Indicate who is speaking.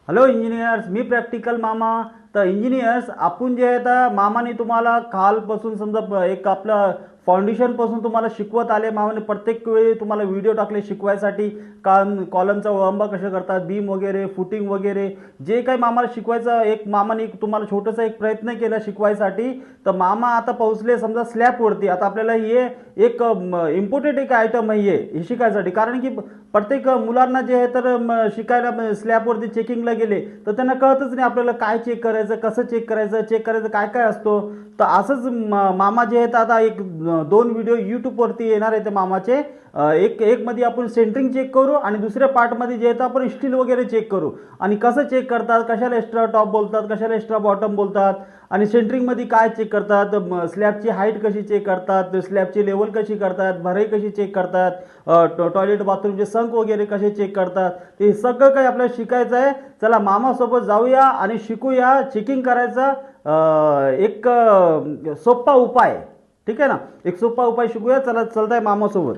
Speaker 1: Hello engineers, मी practical मामा. तर engineers, आपण जे आहे तर मामाने तुम्हाला कालपासून समजा एक आपलं फाउंडेशनपासून तुम्हाला शिकवत आले. मामाने प्रत्येक वेळी तुम्हाला व्हिडिओ टाकले शिकवायसाठी. कॉलमचा वळंबा कशा करतात, बीम वगैरे, फुटिंग वगैरे, जे काही मामाला शिकवायचं एक मामाने तुम्हाला छोटासा एक प्रयत्न केला शिकवायसाठी. तर मामा आता पोहोचले समजा स्लॅबवरती. आता आपल्याला हे एक इम्पॉर्टंट एक आयटम आहे हे शिकायसाठी, कारण की प्रत्येक मुलांना जे आहे तर शिकायला स्लॅबवरती चेकिंगला गेले तर त्यांना कळतच नाही आपल्याला काय चेक करायचं, कसं चेक करायचं काय काय असतो. तर असंच मामा जे आहेत आता एक दोन व्हिडिओ यूट्यूबवरती येणार आहेत मामाचे. एक एक मध्ये आपण सेंटरिंग चेक करू आणि दुसऱ्या पार्टमध्ये जे आहे आपण स्टील वगैरे चेक करू. आणि कसं चेक करतात, कशाला एक्स्ट्रा टॉप बोलतात, कशाला एक्स्ट्रा बॉटम बोलतात, आणि सेंटरिंगमध्ये काय चेक करतात, स्लॅबची हाईट कशी चेक करतात, स्लॅबची लेवल कशी करतात, भराई कशी चेक करतात, टॉयलेट बाथरूमचे संक वगैरे कसे चेक करतात, ते सगळं काही आपल्याला शिकायचं आहे. चला मामासोबत जाऊया आणि शिकूया चेकिंग करायचा एक सोपा उपाय. ठीक आहे ना, एक सोपा उपाय शिकूया. चला, चलताय मामासोबत.